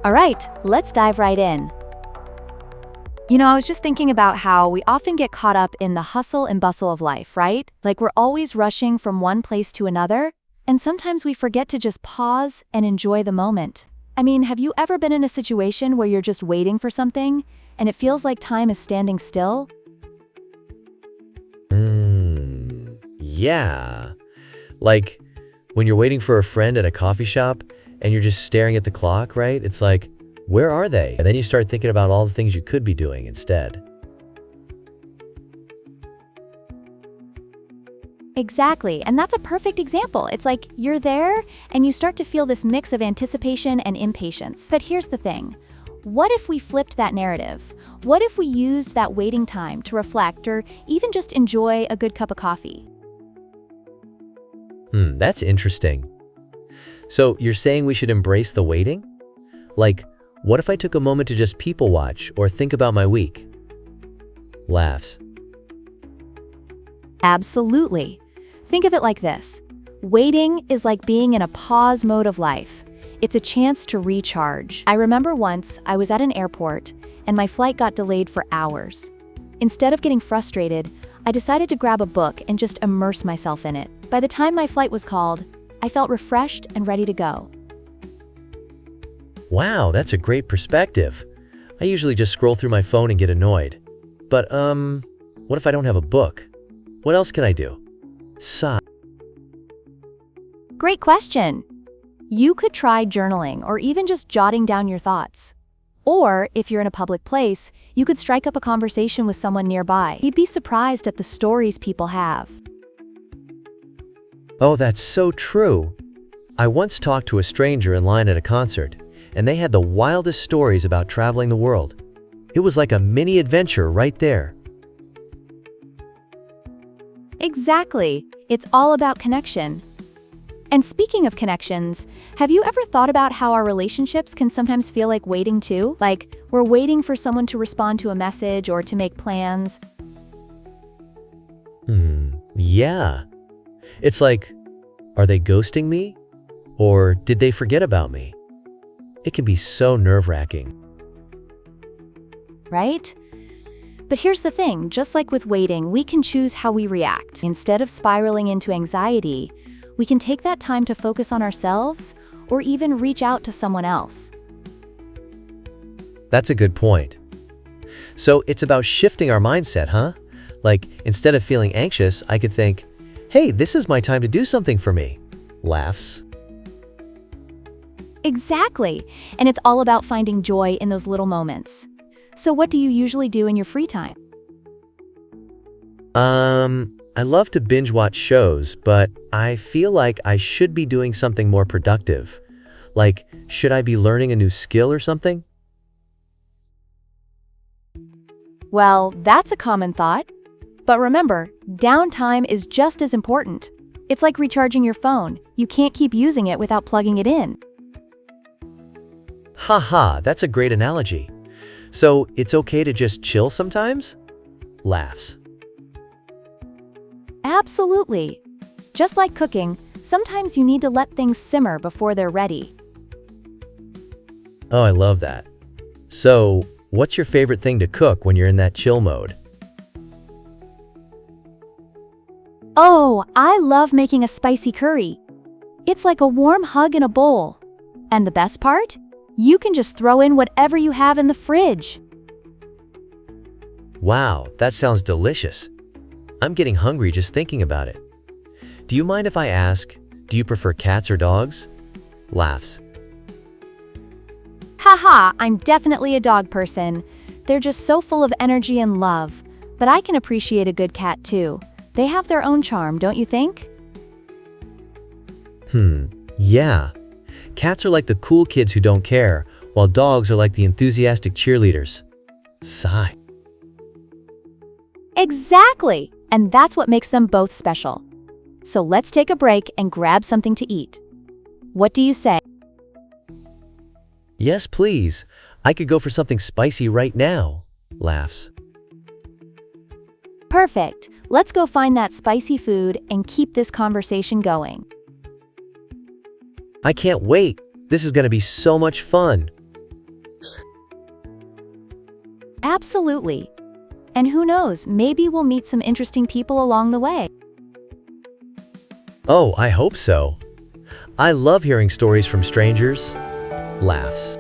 All right, let's dive right in. I was just thinking about how we often get caught up in the hustle and bustle of life, right? Like we're always rushing from one place to another, and sometimes we forget to just pause and enjoy the moment. I mean, have you ever been in a situation where you're just waiting for something, and it feels like time is standing still? Yeah. Like when you're waiting for a friend at a coffee shop and you're just staring at the clock, right? It's like, where are they? And then you start thinking about all the things you could be doing instead. Exactly, and that's a perfect example. It's like you're there, and you start to feel this mix of anticipation and impatience. But here's the thing. What if we flipped that narrative? What if we used that waiting time to reflect or even just enjoy a good cup of coffee? That's interesting. So you're saying we should embrace the waiting? Like, what if I took a moment to just people watch or think about my week? Laughs. Absolutely. Think of it like this. Waiting is like being in a pause mode of life. It's a chance to recharge. I remember once I was at an airport and my flight got delayed for hours. Instead of getting frustrated, I decided to grab a book and just immerse myself in it. By the time my flight was called, I felt refreshed and ready to go. Wow, that's a great perspective. I usually just scroll through my phone and get annoyed. But, what if I don't have a book? What else can I do? Sigh. Great question. You could try journaling or even just jotting down your thoughts. Or, if you're in a public place, you could strike up a conversation with someone nearby. You'd be surprised at the stories people have. Oh, that's so true. I once talked to a stranger in line at a concert, and they had the wildest stories about traveling the world. It was like a mini adventure right there. Exactly. It's all about connection. And speaking of connections, have you ever thought about how our relationships can sometimes feel like waiting too? Like we're waiting for someone to respond to a message or to make plans? Yeah. It's like, are they ghosting me? Or did they forget about me? It can be so nerve-wracking. Right? But here's the thing, just like with waiting, we can choose how we react. Instead of spiraling into anxiety, we can take that time to focus on ourselves or even reach out to someone else. That's a good point. So it's about shifting our mindset, huh? Like, instead of feeling anxious, I could think, hey, this is my time to do something for me. Laughs. Exactly. And it's all about finding joy in those little moments. So what do you usually do in your free time? I love to binge watch shows, but I feel like I should be doing something more productive. Like, should I be learning a new skill or something? Well, that's a common thought. But remember, downtime is just as important. It's like recharging your phone. You can't keep using it without plugging it in. Haha, that's a great analogy. So it's okay to just chill sometimes? Laughs. Absolutely. Just like cooking, sometimes you need to let things simmer before they're ready. Oh, I love that. So, what's your favorite thing to cook when you're in that chill mode? Oh, I love making a spicy curry. It's like a warm hug in a bowl. And the best part? You can just throw in whatever you have in the fridge. Wow, that sounds delicious. I'm getting hungry just thinking about it. Do you mind if I ask, do you prefer cats or dogs? Laughs. Haha, I'm definitely a dog person. They're just so full of energy and love. But I can appreciate a good cat too. They have their own charm, don't you think? Yeah. Cats are like the cool kids who don't care, while dogs are like the enthusiastic cheerleaders. Sigh. Exactly! And that's what makes them both special. So let's take a break and grab something to eat. What do you say? Yes, please. I could go for something spicy right now. Laughs. Perfect. Let's go find that spicy food and keep this conversation going. I can't wait. This is going to be so much fun. Absolutely. And who knows, maybe we'll meet some interesting people along the way. Oh, I hope so. I love hearing stories from strangers. Laughs.